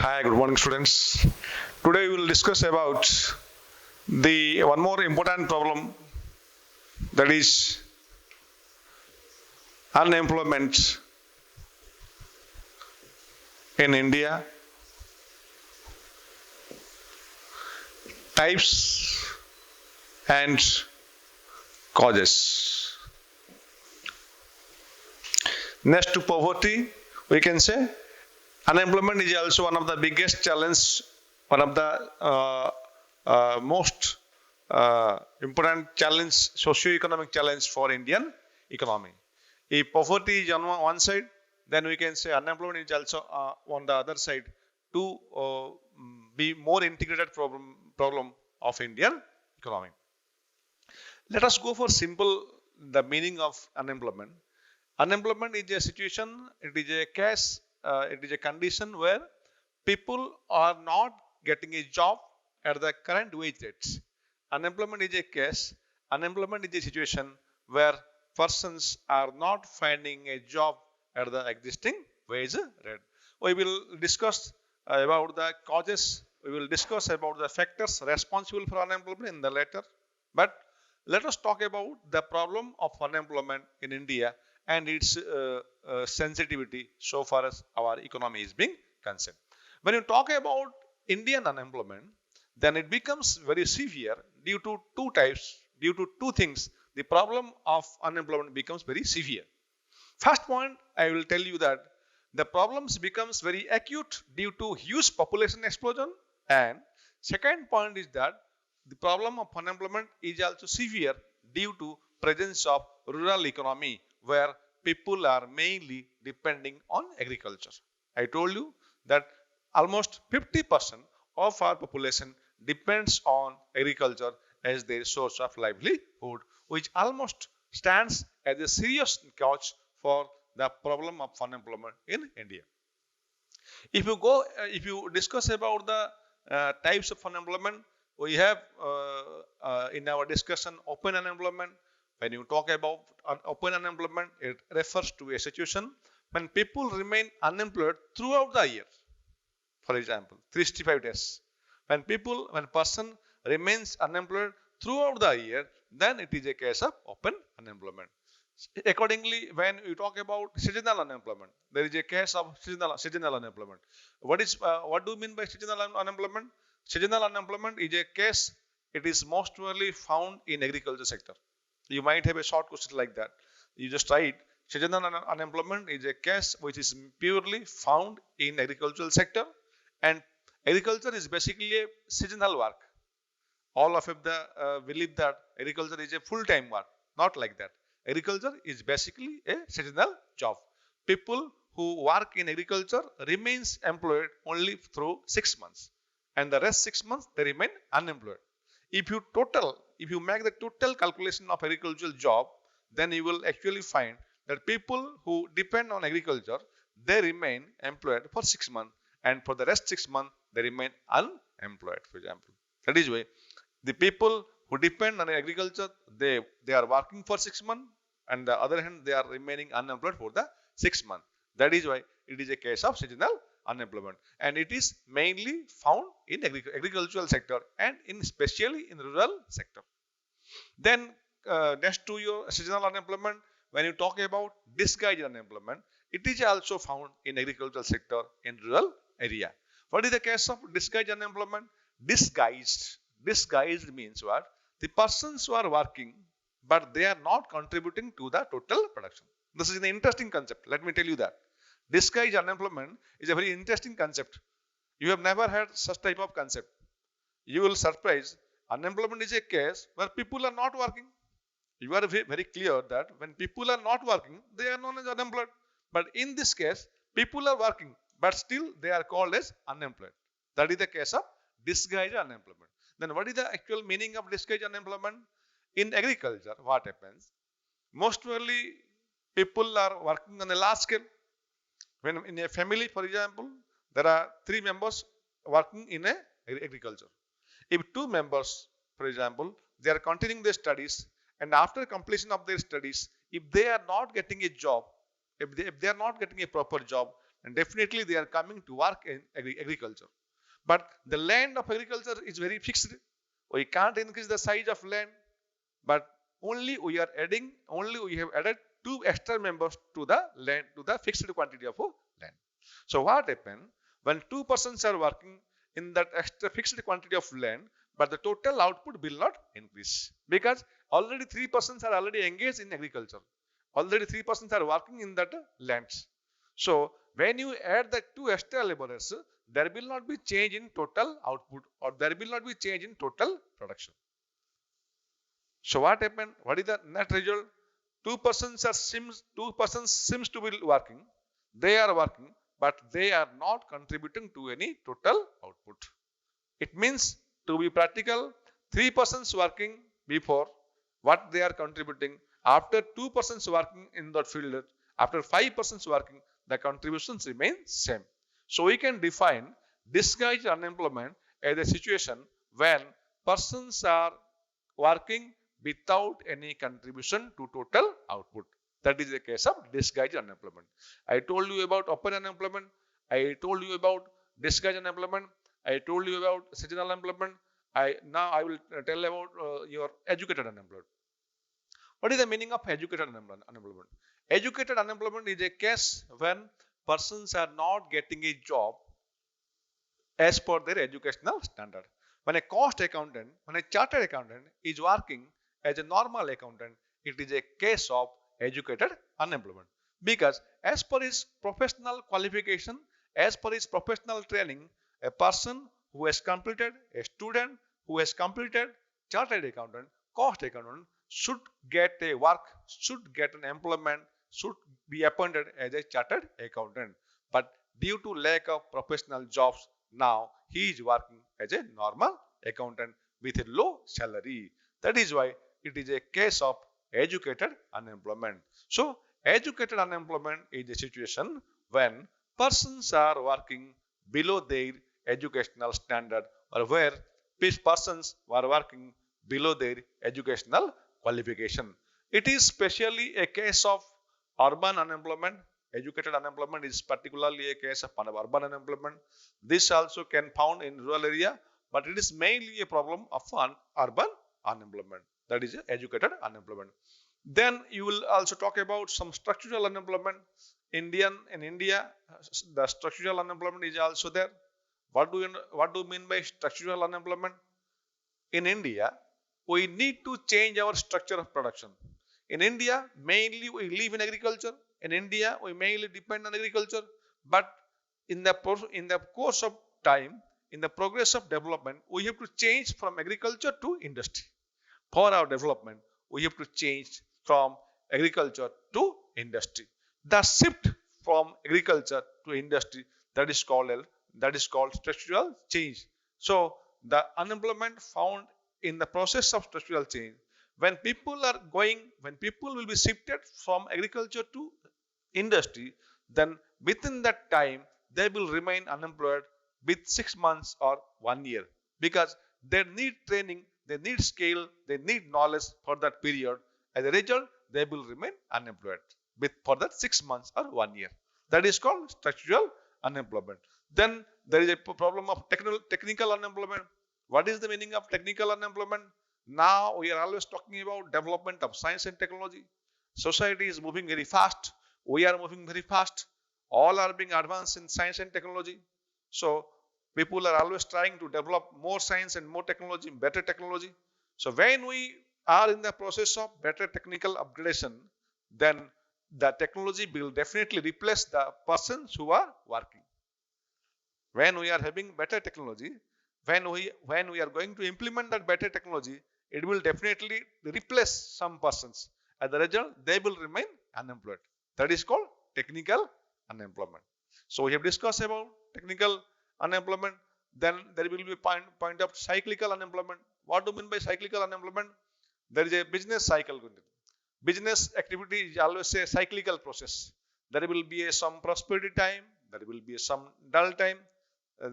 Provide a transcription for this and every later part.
Hi, good morning, students. Today we will discuss about the one more important problem, that is unemployment in India, types and causes. Next to poverty, we can say unemployment is also one of the biggest challenge, one of the most important challenge, socio-economic challenge for Indian economy. If poverty is on one side, then we can say unemployment is also on the other side to be more integrated problem of Indian economy. Let us go for simple the meaning of unemployment. Unemployment is a situation, it is a case, it is a condition where people are not getting a job at the current wage rates. Unemployment is a case, unemployment is a situation where persons are not finding a job at the existing wage rate. We will discuss about the causes, we will discuss about the factors responsible for unemployment in the later. But let us talk about the problem of unemployment in India and its sensitivity so far as our economy is being concerned. When you talk about Indian unemployment, then it becomes very severe due to two types, due to two things. The problem of unemployment becomes very severe. First point, I will tell you that the problems becomes very acute due to huge population explosion, and second point is that the problem of unemployment is also severe due to presence of rural economy where people are mainly depending on agriculture. I told you that almost 50% of our population depends on agriculture as their source of livelihood, which almost stands as a serious cause for the problem of unemployment in India. If you discuss about the types of unemployment, we have in our discussion open unemployment. When you talk about open unemployment, it refers to a situation when people remain unemployed throughout the year. For example, 365 days. When person remains unemployed throughout the year, then it is a case of open unemployment. Accordingly, when you talk about seasonal unemployment, there is a case of seasonal unemployment. What do you mean by seasonal unemployment? Seasonal unemployment is a case. It is most rarely found in agriculture sector. You might have a short question like that. You just write seasonal unemployment is a case which is purely found in agricultural sector, and agriculture is basically a seasonal work. All of them believe that agriculture is a full-time work. Not like that. Agriculture is basically a seasonal job. People who work in agriculture remains employed only through 6 months, and the rest 6 months they remain unemployed. If you make the total calculation of agricultural job, then you will actually find that people who depend on agriculture, they remain employed for 6 months, and for the rest 6 months they remain unemployed, for example. That is why the people who depend on agriculture, they are working for 6 months, and the other hand they are remaining unemployed for the 6 months. That is why it is a case of seasonal unemployment, and it is mainly found in agricultural sector and in especially in rural sector. Then next to your seasonal unemployment, when you talk about disguised unemployment, it is also found in agricultural sector in rural area. What is the case of disguised unemployment? Disguised means what? The persons who are working, but they are not contributing to the total production. This is an interesting concept. Let me tell you that. Disguised unemployment is a very interesting concept. You have never had such type of concept. You will surprise. Unemployment is a case where people are not working. You are very clear that when people are not working, they are known as unemployed. But in this case, people are working, but still they are called as unemployed. That is the case of disguised unemployment. Then what is the actual meaning of disguised unemployment? In agriculture, what happens? Most rarely, people are working on a large scale. When in a family, for example, there are 3 members working in agriculture. If 2 members, for example, they are continuing their studies, and after completion of their studies, if they are not getting a job, if they are not getting a proper job, and definitely they are coming to work in agriculture. But the land of agriculture is very fixed. We can't increase the size of land, but only we have added 2 extra members to the land, to the fixed quantity of land. So what happens when 2 persons are working in that extra fixed quantity of land, but the total output will not increase, because already 3 persons are already engaged in agriculture. Already 3 persons are working in that lands. So when you add the 2 extra laborers, there will not be change in total output, or there will not be change in total production. So what happened? What is the net result? 2 persons seems to be working. They are working, but they are not contributing to any total output. It means, to be practical, 3 persons working before, what they are contributing. After 2 persons working in that field, after 5 persons working, the contributions remain same. So we can define disguised unemployment as a situation when persons are working without any contribution to total output. That is a case of disguised unemployment. I told you about open unemployment. I told you about disguised unemployment. I told you about seasonal unemployment. Now I will tell about your educated unemployment. What is the meaning of educated unemployment? Educated unemployment is a case when persons are not getting a job as per their educational standard. When a cost accountant, when a chartered accountant is working as a normal accountant, it is a case of educated unemployment. Because as per his professional qualification, as per his professional training, a person who has completed, a student who has completed chartered accountant, cost accountant, should get a work, should get an employment, should be appointed as a chartered accountant. But due to lack of professional jobs, now he is working as a normal accountant with a low salary. That is why it is a case of educated unemployment. So educated unemployment is a situation when persons are working below their educational standard, or where these persons are working below their educational qualification. It is specially a case of urban unemployment. Educated unemployment is particularly a case of urban unemployment. This also can found in rural area, but it is mainly a problem of urban unemployment. That is educated unemployment. Then you will also talk about some structural unemployment. In India, the structural unemployment is also there. What do you mean by structural unemployment? In India, we need to change our structure of production. In India, mainly we live in agriculture. In India, we mainly depend on agriculture. But in the course of time, in the progress of development, we have to change from agriculture to industry. For our development, we have to change from agriculture to industry. The shift from agriculture to industry, that is called structural change. So the unemployment found in the process of structural change, when people will be shifted from agriculture to industry, then within that time they will remain unemployed with 6 months or 1 year, because they need training, they need skill, they need knowledge for that period. As a result, they will remain unemployed for that 6 months or 1 year. That is called structural unemployment. Then there is a problem of technical unemployment. What is the meaning of technical unemployment? Now we are always talking about development of science and technology. Society is moving very fast. We are moving very fast. All are being advanced in science and technology. So people are always trying to develop more science and more technology, better technology. So when we are in the process of better technical upgradation, then the technology will definitely replace the persons who are working. When we are having better technology, when we are going to implement that better technology, it will definitely replace some persons. As a result, they will remain unemployed. That is called technical unemployment. So we have discussed about technical unemployment. Then there will be a point of cyclical unemployment. What do you mean by cyclical unemployment? There is a business cycle. Business activity is always a cyclical process. There will be some prosperity time, there will be some dull time,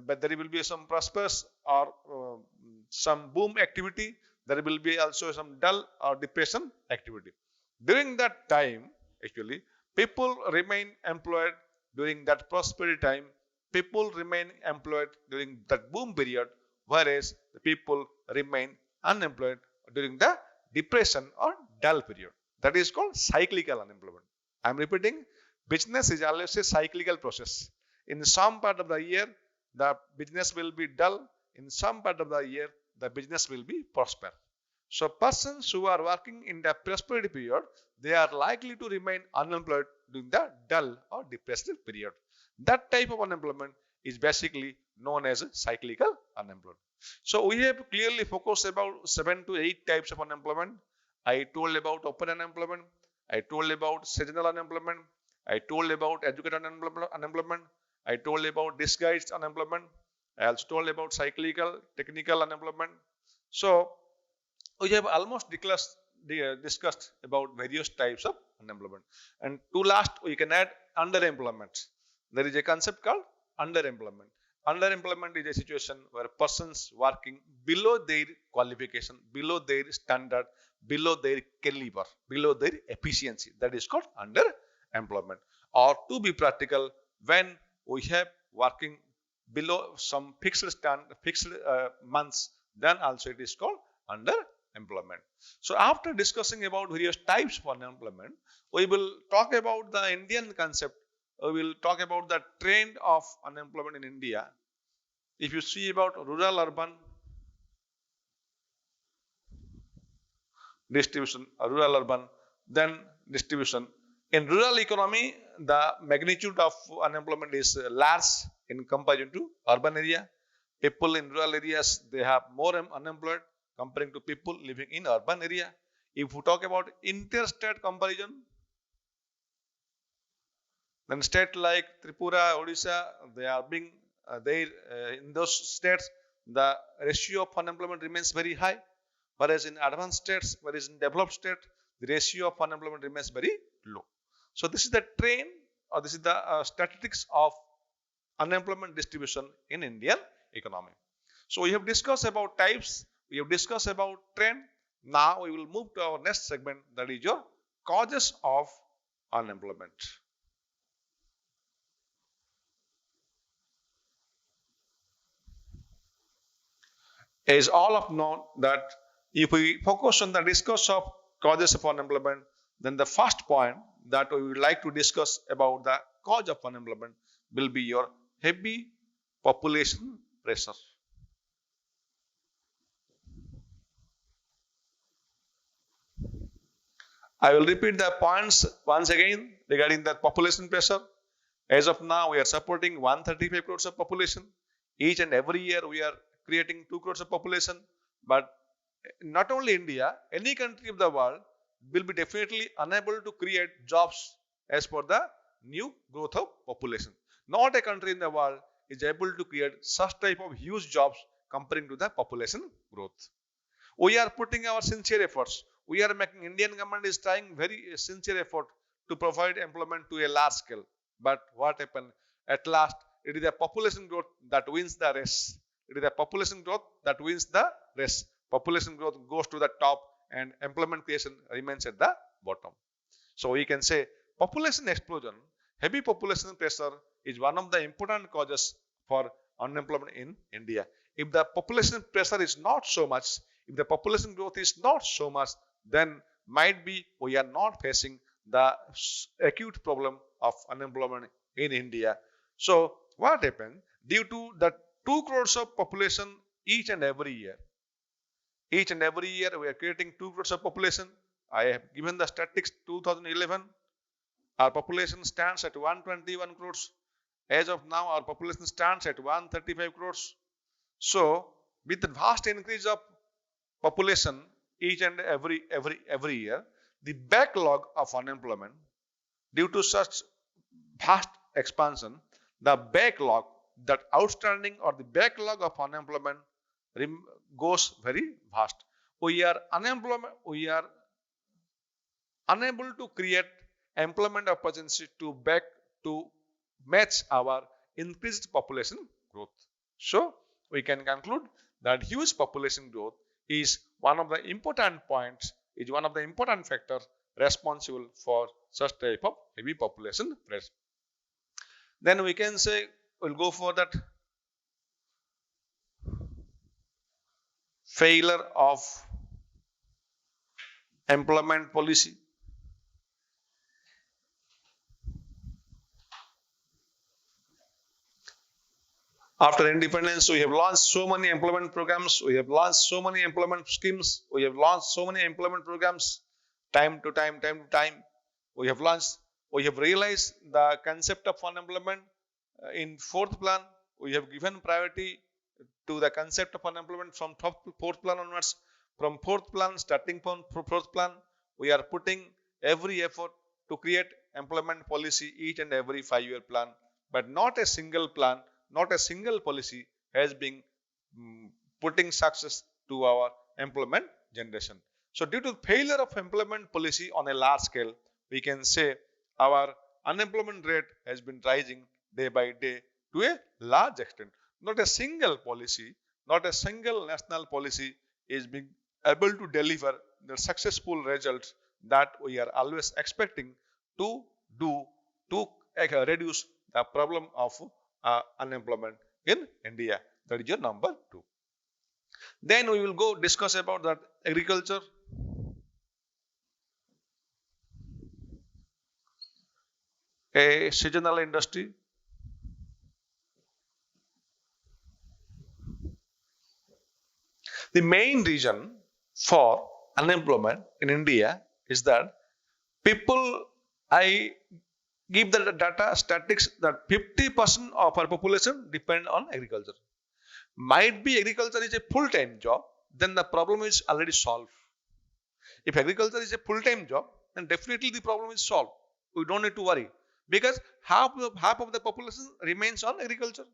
but there will be some prosperous or some boom activity. There will be also some dull or depression activity. During that time, actually, people remain employed during that prosperity time, people remain employed during that boom period, whereas the people remain unemployed during the depression or dull period. That is called cyclical unemployment. I am repeating, business is always a cyclical process. In some part of the year, the business will be dull. In some part of the year, the business will be prosper. So persons who are working in the prosperity period, they are likely to remain unemployed during the dull or depressed period. That type of unemployment is basically known as cyclical unemployment. So we have clearly focused about 7 to 8 types of unemployment. I told about open unemployment. I told about seasonal unemployment. I told about educated unemployment. I told about disguised unemployment. I also told about cyclical, technical unemployment. So we have almost discussed about various types of unemployment. And to last, we can add underemployment. There is a concept called underemployment. Underemployment is a situation where persons working below their qualification, below their standard, below their caliber, below their efficiency. That is called underemployment. Or to be practical, when we have working below some fixed months, then also it is called underemployment. So after discussing about various types of unemployment, we will talk about the Indian concept. We will talk about the trend of unemployment in India. If you see about rural urban distribution, rural urban, then distribution. In rural economy, the magnitude of unemployment is large in comparison to urban area. People in rural areas, they have more unemployed comparing to people living in urban area. If we talk about interstate comparison, then state like Tripura, Odisha, they are being in those states, the ratio of unemployment remains very high, whereas in advanced states, whereas in developed state, the ratio of unemployment remains very low. So this is the trend, or this is the statistics of unemployment distribution in Indian economy. So we have discussed about types, we have discussed about trend. Now we will move to our next segment, that is your causes of unemployment. As all of know that if we focus on the discuss of causes of unemployment, then the first point that we would like to discuss about the cause of unemployment will be your heavy population pressure. I will repeat the points once again regarding the population pressure. As of now, we are supporting 135 crores of population. Each and every year, we are creating 2 crores of population. But not only India, any country of the world will be definitely unable to create jobs as per the new growth of population. Not a country in the world is able to create such type of huge jobs comparing to the population growth. We are putting our sincere efforts. We are making, Indian government is trying very sincere effort to provide employment to a large scale. But what happened? At last, it is the population growth that wins the race. It is the population growth that wins the race. Population growth goes to the top and employment creation remains at the bottom. So we can say population explosion, heavy population pressure is one of the important causes for unemployment in India. If the population pressure is not so much, if the population growth is not so much, then might be we are not facing the acute problem of unemployment in India. So what happened? Due to the 2 crores of population each and every year, we are creating 2 crores of population. I have given the statistics 2011. Our population stands at 121 crores. As of now, our population stands at 135 crores. So, with the vast increase of population each and every year, the backlog of unemployment due to such vast expansion, the backlog, that outstanding or the backlog of unemployment goes very vast. We are unable to create employment opportunity to match our increased population growth. So we can conclude that huge population growth is one of the important points, is one of the important factors responsible for such type of heavy population pressure. Then we can say we'll go for that failure of employment policy. After independence, we have launched so many employment programs, we have launched so many employment schemes, we have launched so many employment programs, time to time, time to time. We have launched, we have realized the concept of unemployment in fourth plan. We have given priority to the concept of unemployment from fourth plan onwards. From fourth plan, starting from fourth plan, we are putting every effort to create employment policy each and every 5-year plan, but not a single plan, not a single policy has been putting success to our employment generation. So due to failure of employment policy on a large scale, we can say our unemployment rate has been rising day by day to a large extent. Not a single policy, not a single national policy is being able to deliver the successful results that we are always expecting to do to reduce the problem of unemployment in India. That is your number 2. Then we will go discuss about that agriculture. A seasonal industry. The main reason for unemployment in India is that people, I give the data statistics that 50% of our population depend on agriculture. Might be agriculture is a full-time job, then the problem is already solved. If agriculture is a full-time job, then definitely the problem is solved. We don't need to worry because half of the population remains on agriculture.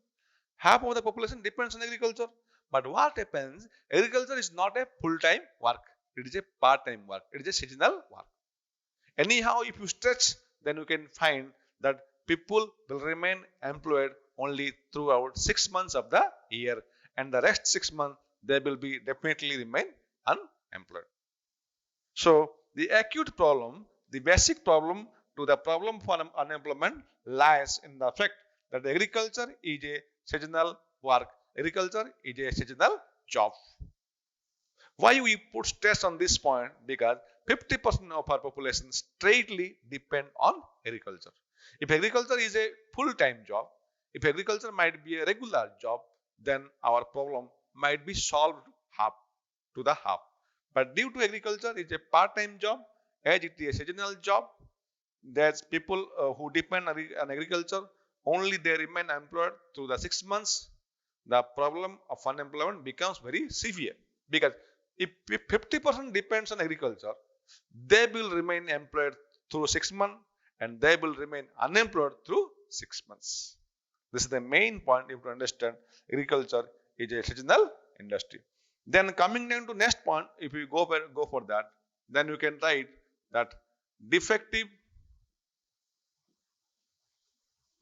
Half of the population depends on agriculture. But what happens? Agriculture is not a full-time work. It is a part-time work. It is a seasonal work. Anyhow, if you stretch, then you can find that people will remain employed only throughout 6 months of the year, and the rest 6 months they will be definitely remain unemployed. So the acute problem, the basic problem to the problem for unemployment lies in the fact that agriculture is a seasonal work. Agriculture is a seasonal job. Why we put stress on this point? Because 50% of our population straightly depend on agriculture. If agriculture is a full-time job, if agriculture might be a regular job, then our problem might be solved half to the half. But due to agriculture is a part-time job, as it is a seasonal job, there's people who depend on agriculture, only they remain employed through the 6 months. The problem of unemployment becomes very severe because if 50% depends on agriculture, they will remain employed through 6 months and they will remain unemployed through 6 months. This is the main point you have to understand. Agriculture is a seasonal industry. Then coming down to next point, if you go for that, then you can write that defective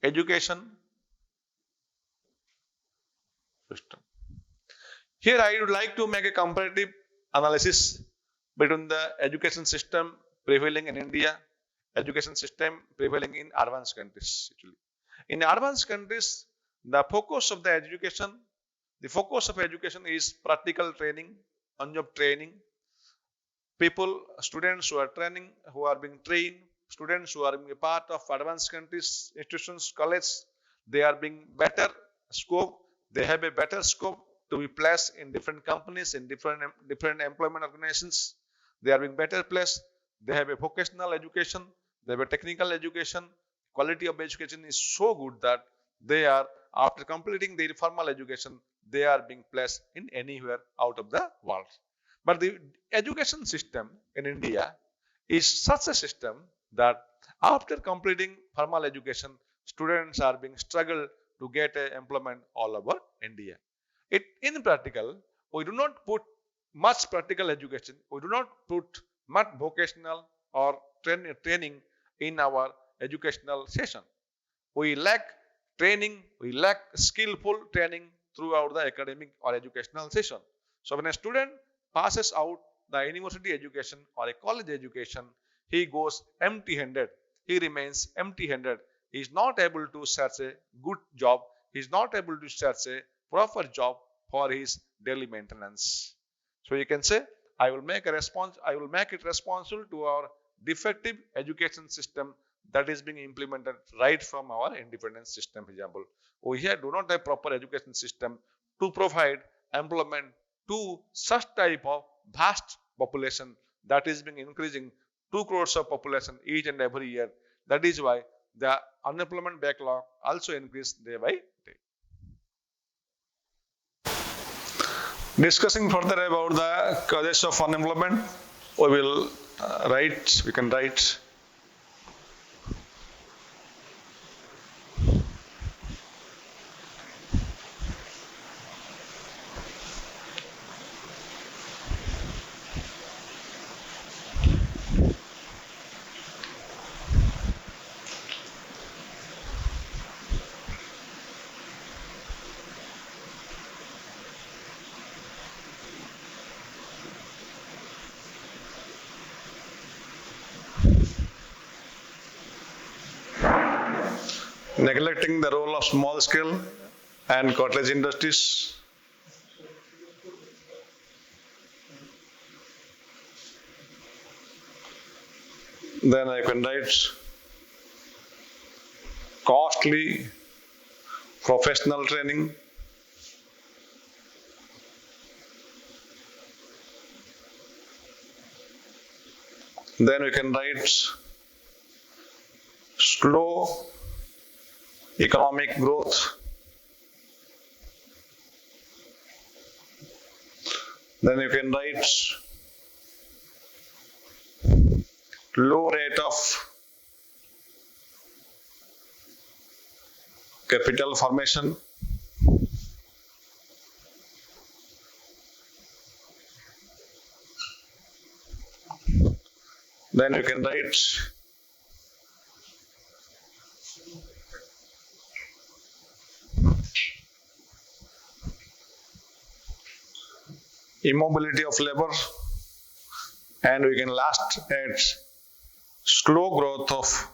education system. Here I would like to make a comparative analysis between the education system prevailing in India, education system prevailing in advanced countries. Actually, in advanced countries, the focus of education is practical training, on-job training. Students who are being trained, students who are being a part of advanced countries, institutions, college, they are being better scope. They have a better scope to be placed in different companies, in different employment organizations. They are being better placed. They have a vocational education. They have a technical education. Quality of education is so good that they are, after completing their formal education, they are being placed in anywhere out of the world. But the education system in India is such a system that after completing formal education, students are being struggled to get employment all over India. In practical, we do not put much practical education. We do not put much vocational or training in our educational session. We lack training, we lack skillful training throughout the academic or educational session. So when a student passes out the university education or a college education, he goes empty-handed. He remains empty-handed. he is not able to search a good job, he is not able to search a proper job for his daily maintenance. So you can say, I will make it responsible to our defective education system that is being implemented right from our independence system. For example, we here do not have proper education system to provide employment to such type of vast population that is being increasing 2 crores of population each and every year. That is why the unemployment backlog also increased day by day. Discussing further about the causes of unemployment, we can write neglecting the role of small scale and cottage industries. Then I can write costly professional training. Then we can write slow economic growth. Then you can write low rate of capital formation. Then you can write immobility of labor, and we can last add slow growth of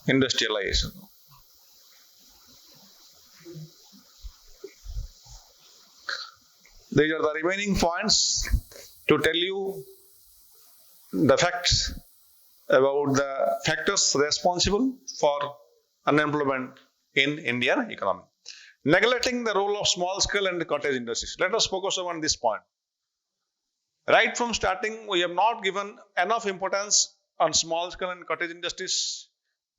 industrialization. These are the remaining points to tell you the facts about the factors responsible for unemployment in Indian economy. Neglecting the role of small scale and cottage industries. Let us focus on this point. Right from starting, we have not given enough importance on small scale and cottage industries.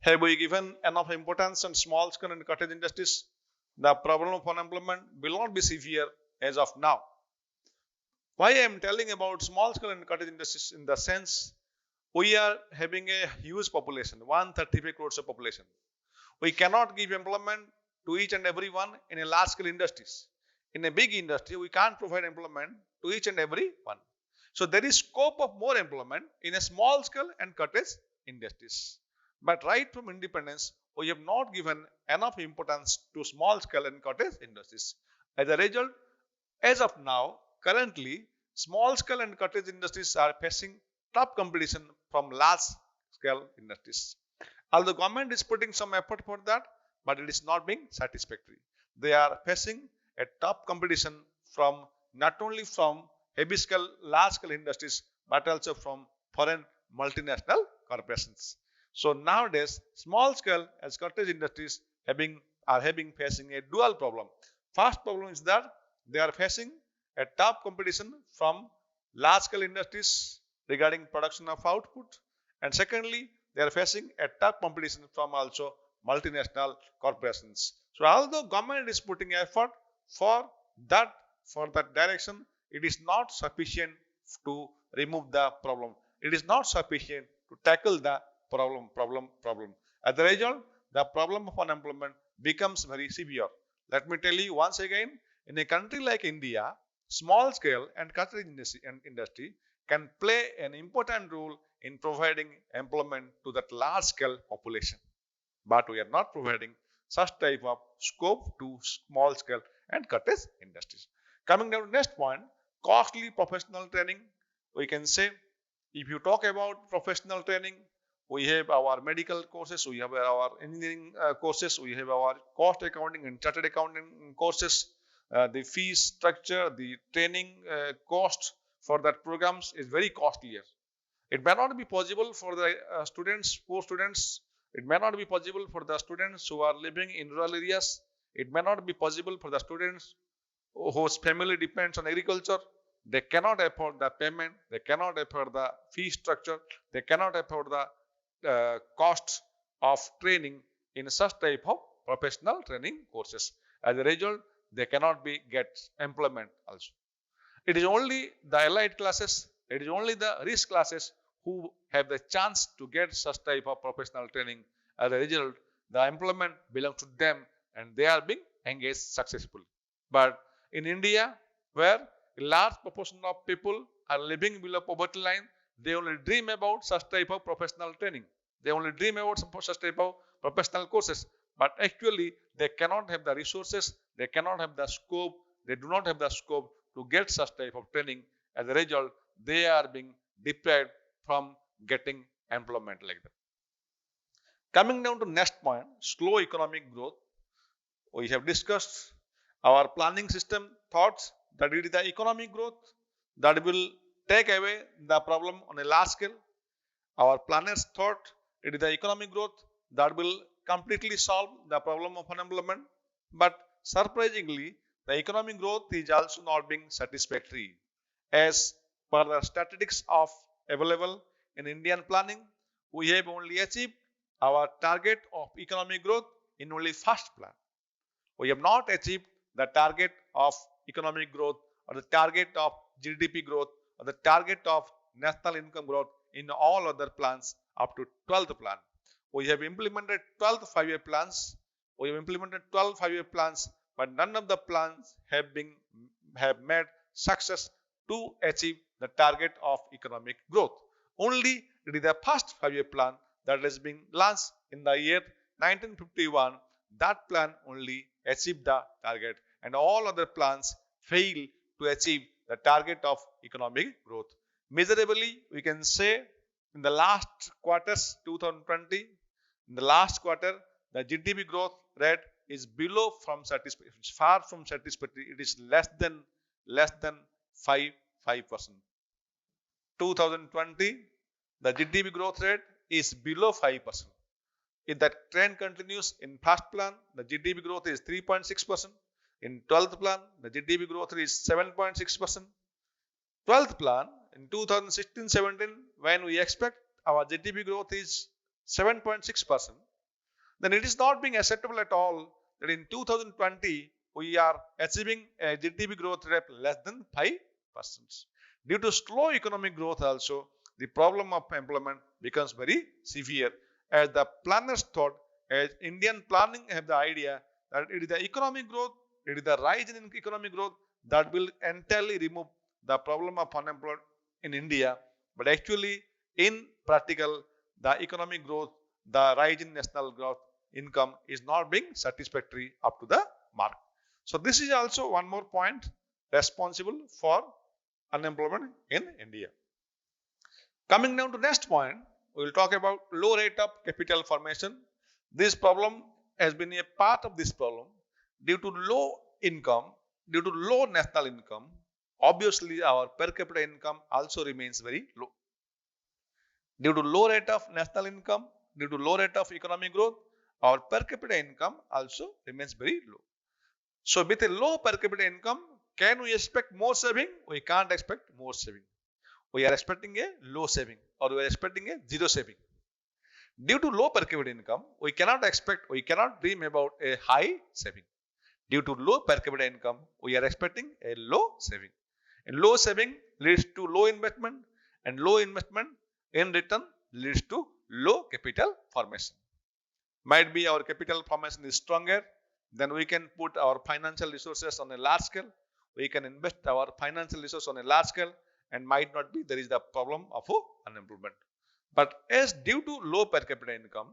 Have we given enough importance on small scale and cottage industries? The problem of unemployment will not be severe as of now. Why I am telling about small scale and cottage industries in the sense we are having a huge population, 135 crores of population. We cannot give employment to each and every one in a large scale industries. In a big industry, we can't provide employment to each and every one. So there is scope of more employment in a small scale and cottage industries. But right from independence, we have not given enough importance to small scale and cottage industries. As a result, as of now, currently, small scale and cottage industries are facing tough competition from large scale industries. Although government is putting some effort for that, but it is not being satisfactory. They are facing a tough competition from not only from heavy scale, large scale industries, but also from foreign multinational corporations. So nowadays, small scale as cottage industries are facing a dual problem. First problem is that they are facing a tough competition from large scale industries regarding production of output, and secondly, they are facing a tough competition from also multinational corporations. So although government is putting effort for that direction, it is not sufficient to remove the problem. It is not sufficient to tackle the problem. As a result, the problem of unemployment becomes very severe. Let me tell you once again, in a country like India, small scale and cottage industry can play an important role in providing employment to that large scale population. But we are not providing such type of scope to small scale and cottage industries. Coming down to next point, costly professional training. we can say, if you talk about professional training, we have our medical courses, we have our engineering courses, we have our cost accounting and chartered accounting courses. The fees structure, the training cost for that programs is very costlier. It may not be possible for the students, poor students. It may not be possible for the students who are living in rural areas. It may not be possible for the students whose family depends on agriculture. They cannot afford the payment. They cannot afford the fee structure. They cannot afford the cost of training in such type of professional training courses. As a result, they cannot be get employment also. It is only the elite classes, it is only the rich classes who have the chance to get such type of professional training. As a result, the employment belongs to them and they are being engaged successfully. But in India, where a large proportion of people are living below poverty line, they only dream about such type of professional training. They only dream about such type of professional courses. But actually, they cannot have the resources, they cannot have the scope, they do not have the scope to get such type of training. As a result, they are being deprived from getting employment like that. Coming down to next point, slow economic growth. We have discussed our planning system thoughts that it is the economic growth that will take away the problem on a large scale. Our planners thought it is the economic growth that will completely solve the problem of unemployment. But surprisingly, the economic growth is also not being satisfactory. As per the statistics of available in Indian planning, we have only achieved our target of economic growth in only first plan. We have not achieved the target of economic growth or the target of GDP growth or the target of national income growth in all other plans up to 12th plan. We have implemented 12th 5-year plans. We have implemented 12 5-year plans, but none of the plans have made success to achieve the target of economic growth. Only it is the first 5-year plan that has been launched in the year 1951. That plan only achieved the target, and all other plans fail to achieve the target of economic growth. Measurably, we can say in the last quarters 2020, in the last quarter, the GDP growth rate is below from satisfactory. It's far from satisfactory. It is less than 5%. 2020, the GDP growth rate is below 5%. If that trend continues in first plan, the GDP growth is 3.6%. In 12th plan, the GDP growth rate is 7.6%. 12th plan, in 2016-17, when we expect our GDP growth is 7.6%, then it is not being acceptable at all that in 2020, we are achieving a GDP growth rate less than 5%. Due to slow economic growth also, the problem of employment becomes very severe. As the planners thought, as Indian planning have the idea that it is the economic growth, it is the rise in economic growth that will entirely remove the problem of unemployment in India. But actually, in practical, the economic growth, the rise in national growth income is not being satisfactory up to the mark. So this is also one more point responsible for unemployment in India. Coming down to next point, we will talk about low rate of capital formation. This problem has been a part of this problem due to low income, due to low national income. Obviously, our per capita income also remains very low. Due to low rate of national income, due to low rate of economic growth, our per capita income also remains very low. So with a low per capita income, can we expect more saving? We can't expect more saving. We are expecting a low saving or we are expecting a zero saving. Due to low per capita income, we cannot dream about a high saving. Due to low per capita income, we are expecting a low saving. And low saving leads to low investment, and low investment in return leads to low capital formation. Might be our capital formation is stronger, then we can put our financial resources on a large scale. We can invest our financial resources on a large scale, and might not be there is the problem of unemployment. But as due to low per capita income,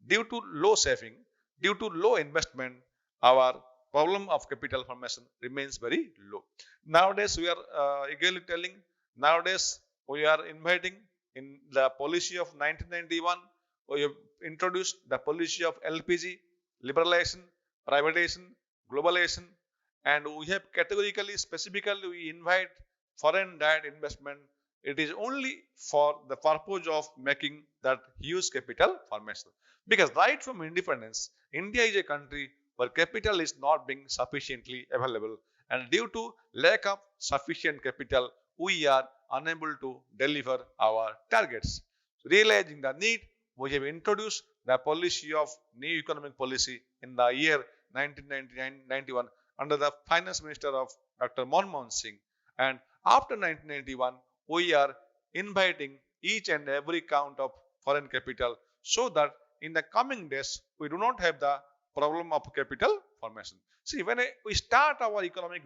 due to low saving, due to low investment, our problem of capital formation remains very low. Nowadays, we are eagerly telling, nowadays we are inviting in the policy of 1991, we have introduced the policy of LPG, liberalization, privatization, globalization, and we have categorically, specifically, we invite foreign direct investment. It is only for the purpose of making that huge capital formation. Because right from independence, India is a country where capital is not being sufficiently available, and due to lack of sufficient capital, we are unable to deliver our targets. Realizing the need, we have introduced the policy of new economic policy in the year 1991 under the finance minister of Dr. Manmohan Singh. And after 1991, we are inviting each and every count of foreign capital so that in the coming days, we do not have the problem of capital formation. See, when we start our economic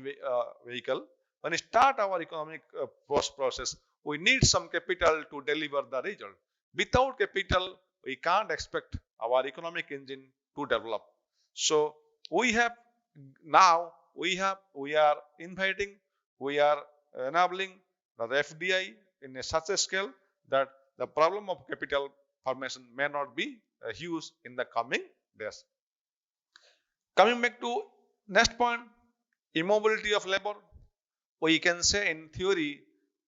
vehicle, when we start our economic process, we need some capital to deliver the result. Without capital, we can't expect our economic engine to develop. So we have now we are inviting, we are enabling the FDI in such a scale that the problem of capital formation may not be huge in the coming days. Coming back to next point, immobility of labor. We can say in theory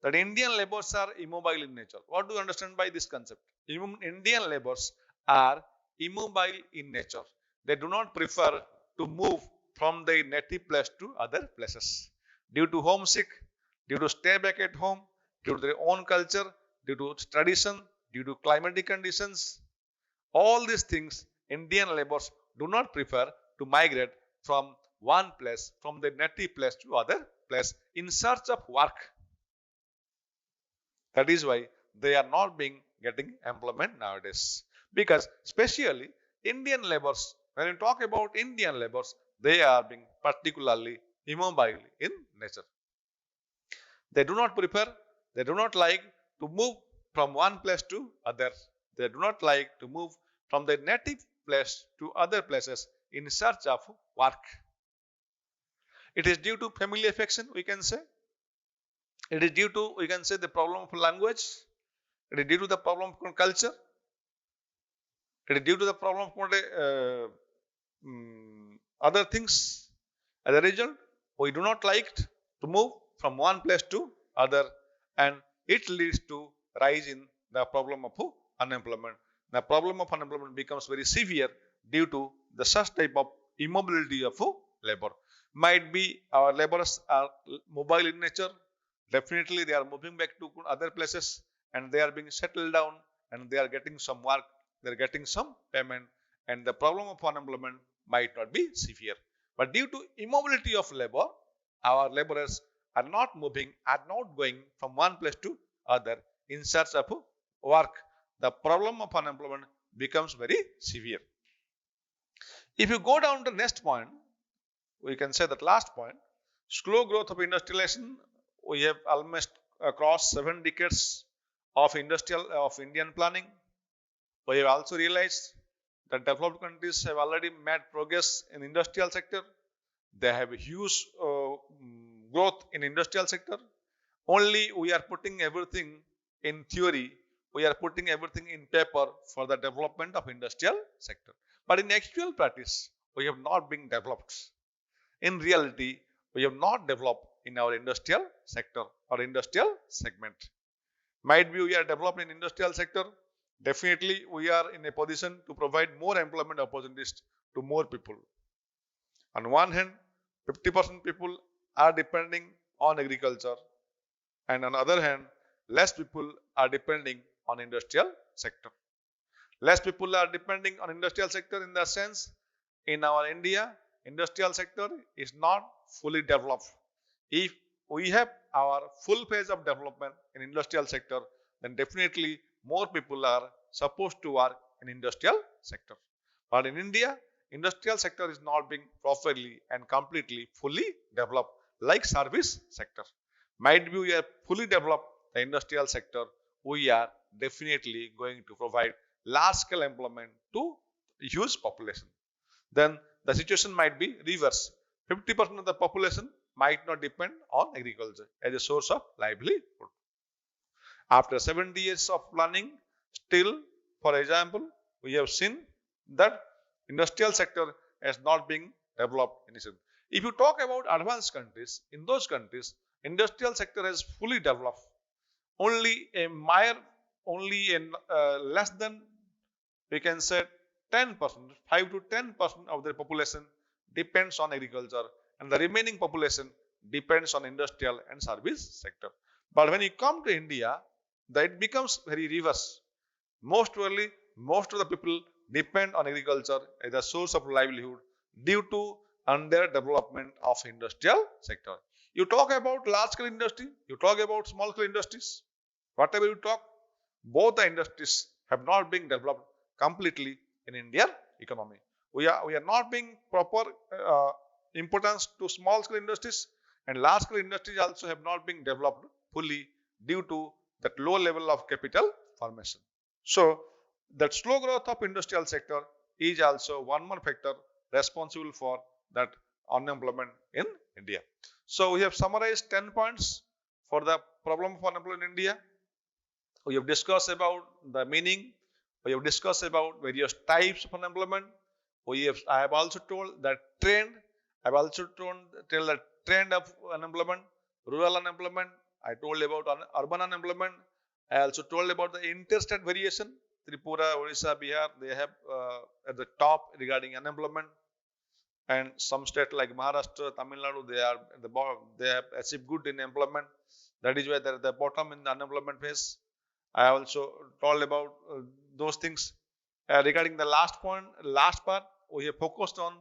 that Indian laborers are immobile in nature. What do you understand by this concept? Indian laborers are immobile in nature. They do not prefer to move from their native place to other places. Due to homesick, due to stay back at home, due to their own culture, due to tradition, due to climatic conditions, all these things, Indian laborers do not prefer to migrate from one place, from their native place to other place in search of work. That is why they are not getting employment nowadays. Because especially Indian laborers, when you talk about Indian laborers, they are being particularly immobile in nature. They do not prefer, they do not like to move from one place to other. They do not like to move from their native place to other places in search of work. It is due to family affection, we can say. It is due to, we can say, the problem of language. It is due to the problem of culture. It is due to the problem of other things. As a result, we do not like to move from one place to other, and it leads to rise in the problem of unemployment. The problem of unemployment becomes very severe due to the such type of immobility of labor. Might be our laborers are mobile in nature. Definitely they are moving back to other places and they are being settled down and they are getting some work, they are getting some payment, and the problem of unemployment might not be severe. But due to immobility of labor, our laborers are not moving, are not going from one place to other in search of work. The problem of unemployment becomes very severe. If you go down to the next point, we can say that last point, slow growth of industrialization. We have almost across 7 decades of Indian planning. We have also realized that developed countries have already made progress in industrial sector. They have a huge growth in industrial sector. Only we are putting everything in theory, we are putting everything in paper for the development of industrial sector. But in actual practice, we have not been developed. In reality, we have not developed in our industrial sector or industrial segment. Might be we are developed in industrial sector. Definitely, we are in a position to provide more employment opportunities to more people. On one hand, 50% people are depending on agriculture, and on the other hand, less people are depending on industrial sector. Less people are depending on industrial sector in the sense, in our India, industrial sector is not fully developed. If we have our full phase of development in industrial sector, then definitely more people are supposed to work in industrial sector. But in India, industrial sector is not being properly and completely fully developed like service sector. Might be we are fully developed the industrial sector, we are definitely going to provide large scale employment to huge population. Then the situation might be reverse. 50% of the population might not depend on agriculture as a source of livelihood. After 70 years of planning, still, for example, we have seen that industrial sector has not been developed initially. If you talk about advanced countries, in those countries, industrial sector has fully developed. Only a mere, only in less than, we can say, 10%, 5 to 10% of their population depends on agriculture, and the remaining population depends on industrial and service sector. But when you come to India, it becomes very reverse. Most really, most of the people depend on agriculture as a source of livelihood due to underdevelopment of industrial sector. You talk about large scale industry, you talk about small scale industries, whatever you talk, both the industries have not been developed completely in Indian economy. We are not being proper importance to small scale industries, and large scale industries also have not been developed fully due to that low level of capital formation. So that slow growth of industrial sector is also one more factor responsible for that unemployment in India. So we have summarized 10 points for the problem of unemployment in India. We have discussed about the meaning. We have discussed about various types of unemployment. I have also told that trend. I have also tell the trend of unemployment, rural unemployment. I told about urban unemployment. I also told about the interstate variation. Tripura, Odisha, Bihar, they have at the top regarding unemployment, and some states like Maharashtra, Tamil Nadu, they are at the bottom. They have achieved good in employment. That is why they are at the bottom in the unemployment phase. I also told about those things. Regarding the last part, we have focused on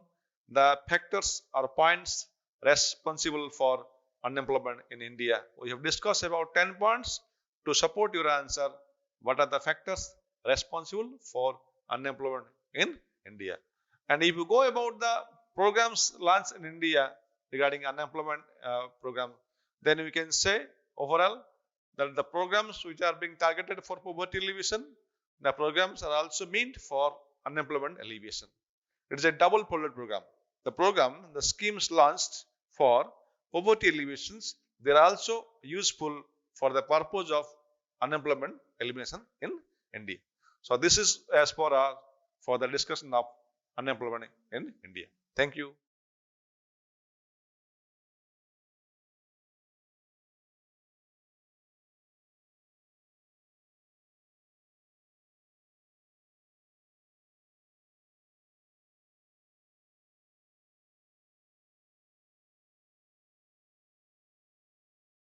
the factors or points responsible for unemployment in India. We have discussed about 10 points to support your answer. What are the factors responsible for unemployment in India? And if you go about the programs launched in India regarding unemployment program, then we can say overall that the programs which are being targeted for poverty alleviation, the programs are also meant for unemployment alleviation. It is a double-folded program. The schemes launched for poverty alleviations, they are also useful for the purpose of unemployment elimination in India. So this is as for the discussion of unemployment in India. Thank you.